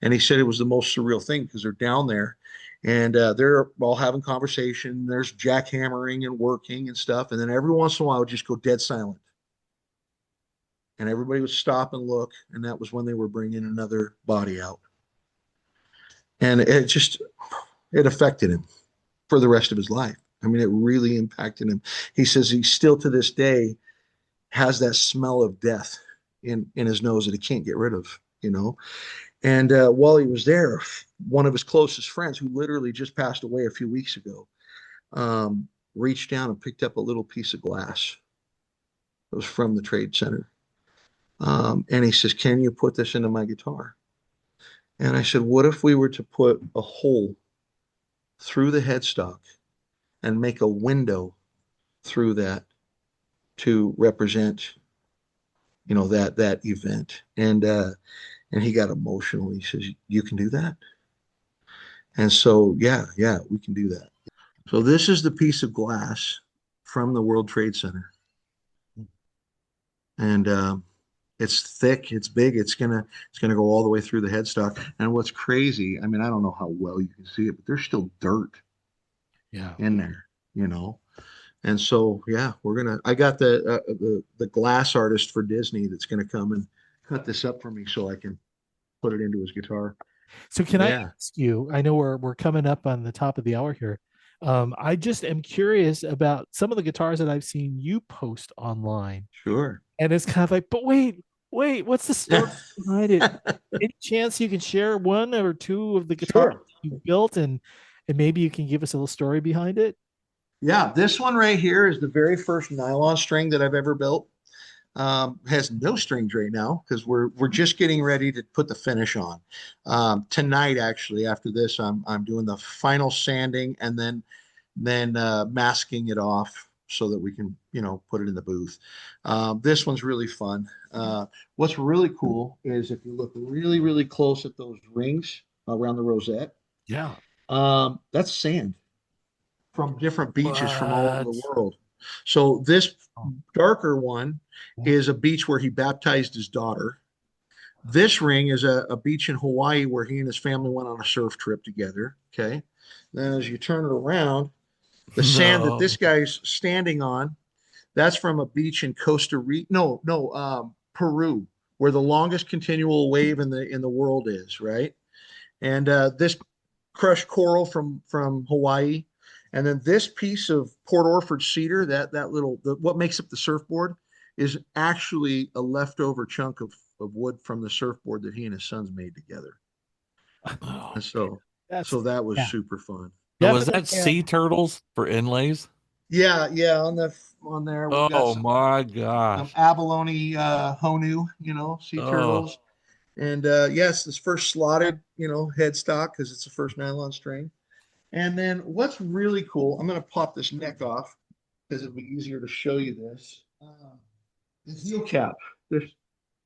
And he said it was the most surreal thing because they're down there, and they're all having conversation. There's jackhammering and working and stuff, and then every once in a while, it would just go dead silent, and everybody would stop and look, and that was when they were bringing another body out, and it affected him for the rest of his life. I mean, it really impacted him. He says he still to this day has that smell of death in his nose that he can't get rid of. And while he was there, one of his closest friends, who literally just passed away a few weeks ago, reached down and picked up a little piece of glass. It was from the trade center. And he says, "Can you put this into my guitar?" And I said, "What if we were to put a hole through the headstock and make a window through that to represent, that event?" And he got emotional. He says, "You can do that?" And so, yeah, we can do that. So this is the piece of glass from the World Trade Center, and it's thick, it's big, it's gonna go all the way through the headstock. And what's crazy, I mean, I don't know how well you can see it, but there's still dirt yeah. in there. And so, yeah, I got the glass artist for Disney that's gonna come and cut this up for me so I can put it into his guitar. So can I Yeah, ask you? I know we're coming up on the top of the hour here. I just am curious about some of the guitars that I've seen you post online, sure. and it's kind of like, but wait, what's the story behind it? Any chance you can share one or two of the guitars Sure. you built, and maybe you can give us a little story behind it? Yeah, this one right here is the very first nylon string that I've ever built. Has no strings right now because we're just getting ready to put the finish on. Tonight, actually, after this, I'm doing the final sanding and then masking it off so that we can put it in the booth. This one's really fun. What's really cool is if you look really really close at those rings around the rosette, Yeah. that's sand from different beaches from all over the What? world. So this Oh, darker one is a beach where he baptized his daughter. This ring is a beach in Hawaii where he and his family went on a surf trip together. Okay. Then as you turn it around, the sand that this No. guy's standing on, that's from a beach in Costa Rica. No, no, Peru, where the longest continual wave in the world is, right? And this crushed coral from Hawaii, and then this piece of Port Orford cedar, that little what makes up the surfboard, is actually a leftover chunk of wood from the surfboard that he and his sons made together. Oh, And so, That's so that was yeah, super fun. so was definitely. that sea turtles for inlays? Yeah, yeah. On there, we've got Oh some my gosh. abalone honu, sea Oh, turtles, and yes, this first slotted, headstock because it's the first nylon string. And then what's really cool, I'm going to pop this neck off because it'll be easier to show you this. The heel cap, this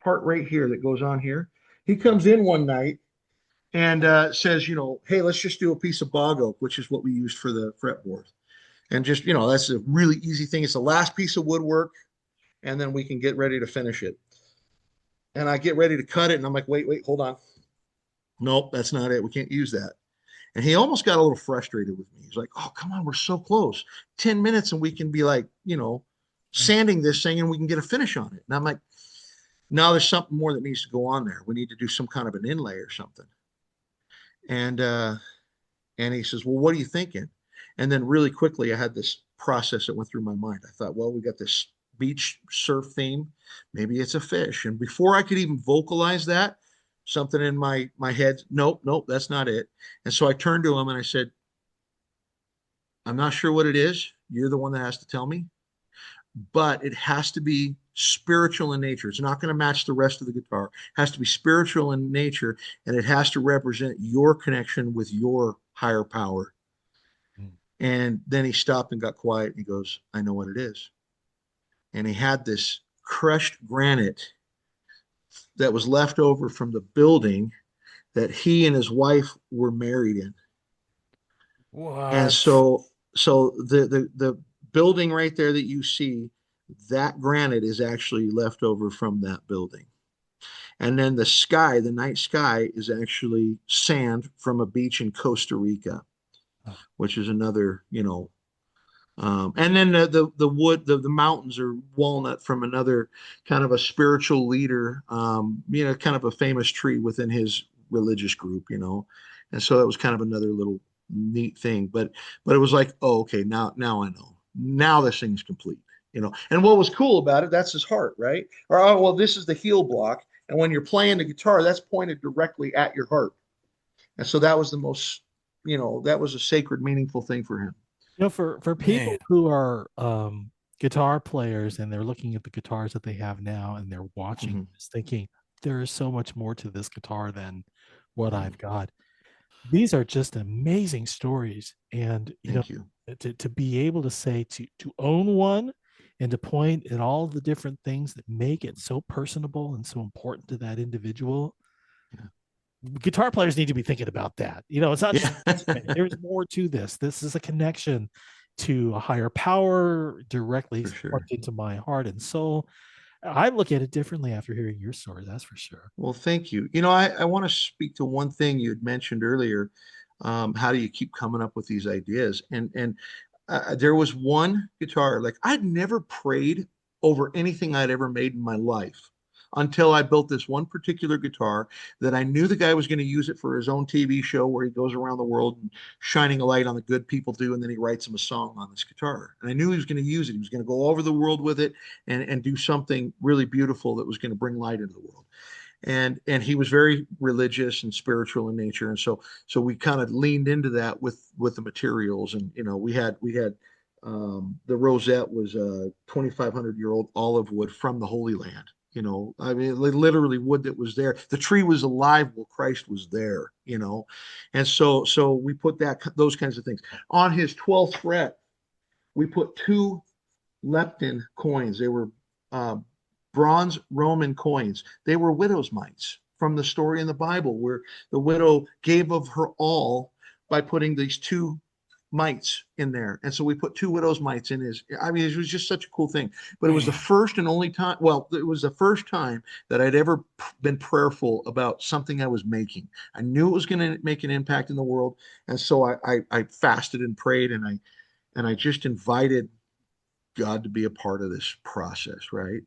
part right here that goes on here. He comes in one night and says, hey, let's just do a piece of bog oak, which is what we used for the fretboard. And just, that's a really easy thing. It's the last piece of woodwork, and then we can get ready to finish it. And I get ready to cut it, and I'm like, wait, hold on. Nope, that's not it. We can't use that. And he almost got a little frustrated with me. He's like, oh, come on, we're so close. 10 minutes and we can be like, sanding this thing and we can get a finish on it. And I'm like, no, there's something more that needs to go on there. We need to do some kind of an inlay or something. And and he says, well, what are you thinking? And then really quickly, I had this process that went through my mind. I thought, well, we got this beach surf theme. Maybe it's a fish. And before I could even vocalize that, something in my head, nope, that's not it. And so I turned to him and I said, I'm not sure what it is. You're the one that has to tell me, but it has to be spiritual in nature. It's not going to match the rest of the guitar. It has to be spiritual in nature, and it has to represent your connection with your higher power. And then he stopped and got quiet. And he goes, I know what it is. And he had this crushed granite that was left over from the building that he and his wife were married in. And what? so the building right there that you see, that granite is actually left over from that building. And then the sky, the night sky, is actually sand from a beach in Costa Rica, which is another, and then the wood, the mountains are walnut from another kind of a spiritual leader, kind of a famous tree within his religious group, and so that was kind of another little neat thing. But it was like, oh, okay, now I know. Now this thing's complete, And what was cool about it, that's his heart, right? Or oh, well, this is the heel block, and when you're playing the guitar, that's pointed directly at your heart, and so that was the most, that was a sacred, meaningful thing for him. For Man. people who are guitar players and they're looking at the guitars that they have now and they're watching Mm-hmm. this thinking there is so much more to this guitar than what Mm-hmm. I've got. These are just amazing stories, and Thank you. to be able to say to own one and to point at all the different things that make it so personable and so important to that individual. Yeah. Guitar players need to be thinking about that. It's not just Yeah. there's more to this. This is a connection to a higher power directly For sure. plugged into my heart and soul. I look at it differently after hearing your story, that's for sure. Well, thank you. I want to speak to one thing you had mentioned earlier. How do you keep coming up with these ideas? And there was one guitar, like I'd never prayed over anything I'd ever made in my life until I built this one particular guitar that I knew the guy was going to use it for his own TV show where he goes around the world and shining a light on the good people do, and then he writes them a song on this guitar. And I knew he was going to use it. He was going to go all over the world with it and do something really beautiful that was going to bring light into the world. And he was very religious and spiritual in nature, and so we kind of leaned into that with the materials. And we had the rosette was a 2,500-year-old olive wood from the Holy Land. I mean, literally wood that was there. The tree was alive while Christ was there. And so we put those kinds of things on his 12th fret. We put two lepton coins. They were uh, bronze Roman coins. They were widow's mites from the story in the Bible where the widow gave of her all by putting these two mites in there. And so we put two widow's mites in his. I mean, it was just such a cool thing. But it was the Man. first and only time, well, it was the first time that I'd ever been prayerful about something I was making. I knew it was going to make an impact in the world. And so I fasted and prayed, and I just invited God to be a part of this process, right?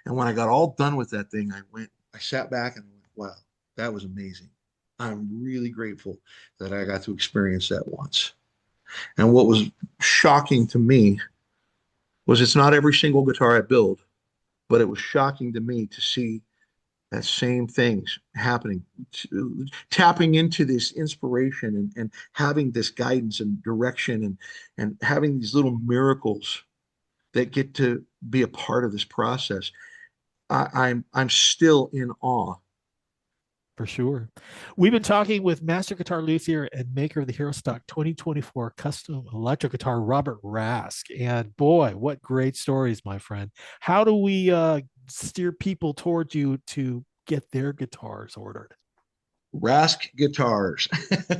And when I got all done with that thing, I sat back and went, wow, that was amazing. I'm really grateful that I got to experience that once. And what was shocking to me was it's not every single guitar I build, but it was shocking to me to see that same things happening, tapping into this inspiration and having this guidance and direction and having these little miracles that get to be a part of this process. I'm still in awe. For sure. We've been talking with master guitar luthier and maker of the Hero Stock 2024 custom electric guitar, Robert Rask. And boy, what great stories, my friend. How do we steer people towards you to get their guitars ordered? Rask Guitars,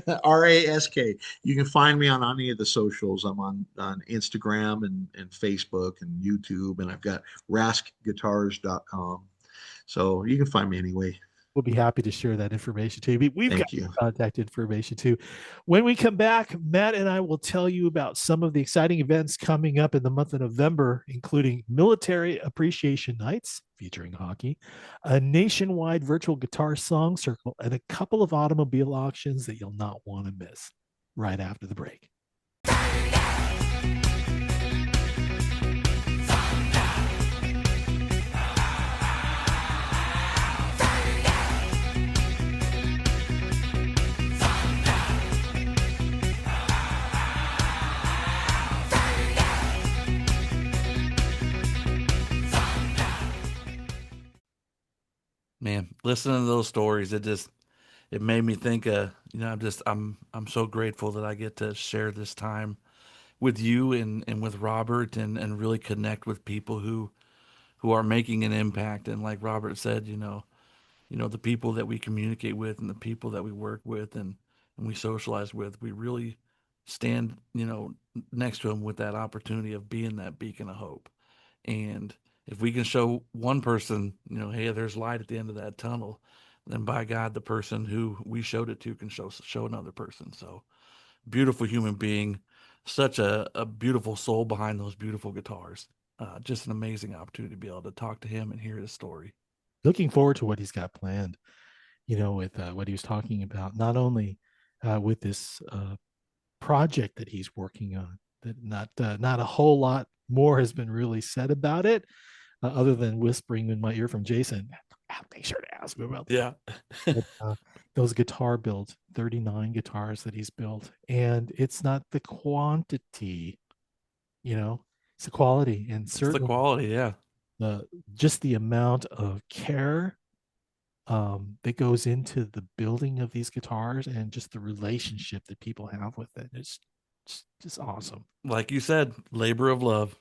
Rask. You can find me on any of the socials. I'm on Instagram and Facebook and YouTube, and I've got raskguitars.com. So you can find me anyway. We'll be happy to share that information too. We've got Thank you. contact information too. When we come back, Matt and I will tell you about some of the exciting events coming up in the month of November, including Military Appreciation Nights featuring hockey, a nationwide virtual guitar song circle, and a couple of automobile auctions that you'll not want to miss right after the break. Man, listening to those stories, it made me think, I'm so grateful that I get to share this time with you and with Robert and really connect with people who are making an impact. And like Robert said, the people that we communicate with and the people that we work with and we socialize with, we really stand, next to them with that opportunity of being that beacon of hope. And if we can show one person, hey, there's light at the end of that tunnel, then by God, the person who we showed it to can show another person. So beautiful human being, such a beautiful soul behind those beautiful guitars. Just an amazing opportunity to be able to talk to him and hear his story. Looking forward to what he's got planned, with what he was talking about, not only with this project that he's working on, that not a whole lot more has been really said about it, other than whispering in my ear from Jason. I'll make sure to ask him about that. Yeah. But, those guitar builds, 39 guitars that he's built, and it's not the quantity, it's the quality, and certainly it's the quality. Yeah. Just the amount of care that goes into the building of these guitars and just the relationship that people have with it. It's just awesome. Like you said, labor of love.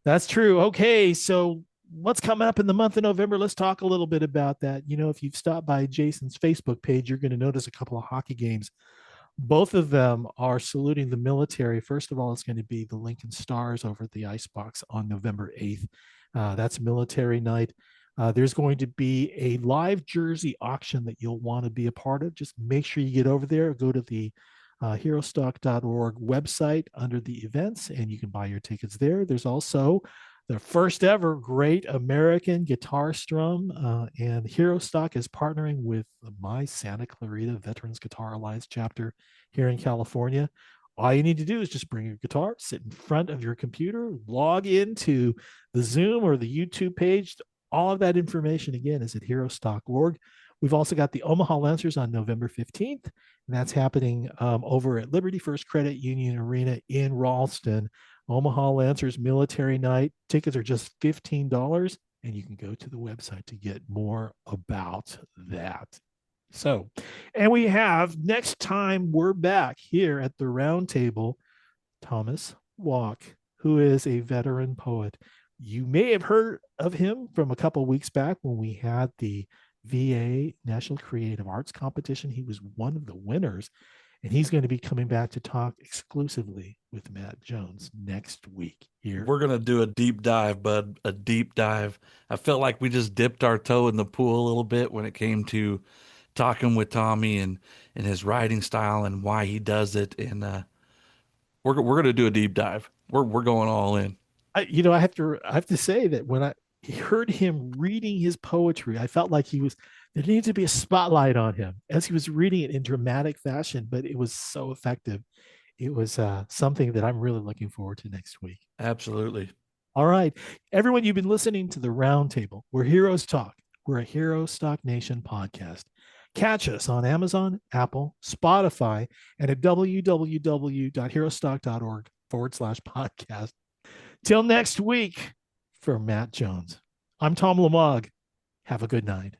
That's true. Okay, so what's coming up in the month of November? Let's talk a little bit about that. If you've stopped by Jason's Facebook page, you're going to notice a couple of hockey games. Both of them are saluting the military. First of all, it's going to be the Lincoln Stars over at the Icebox on November 8th. That's military night. There's going to be a live jersey auction that you'll want to be a part of. Just make sure you get over there. Go to the herostock.org website under the events, and you can buy your tickets there. There's also the first ever Great American Guitar Strum, and Hero Stock is partnering with my Santa Clarita Veterans Guitar Alliance chapter here in California. All you need to do is just bring your guitar, sit in front of your computer, log into the Zoom or the YouTube page. All of that information, again, is at herostock.org. We've also got the Omaha Lancers on November 15th, and that's happening over at Liberty First Credit Union Arena in Ralston. Omaha Lancers Military Night. Tickets are just $15, and you can go to the website to get more about that. So, and we have, next time we're back here at the Roundtable, Thomas Walk, who is a veteran poet. You may have heard of him from a couple of weeks back when we had the VA National Creative Arts Competition. He was one of the winners, and he's going to be coming back to talk exclusively with Matt Jones next week here. We're going to do a deep dive, bud, a deep dive. I felt like we just dipped our toe in the pool a little bit when it came to talking with Tommy and his writing style and why he does it. And we're going to do a deep dive. We're going all in. I have to say that when I heard him reading his poetry, I felt like there needed to be a spotlight on him as he was reading it in dramatic fashion, but it was so effective. It was something that I'm really looking forward to next week. Absolutely. All right. Everyone, you've been listening to the Roundtable, where heroes talk. We're a Hero Stock Nation podcast. Catch us on Amazon, Apple, Spotify, and at www.herostock.org/podcast. Till next week, for Matt Jones, I'm Tom Lamog. Have a good night.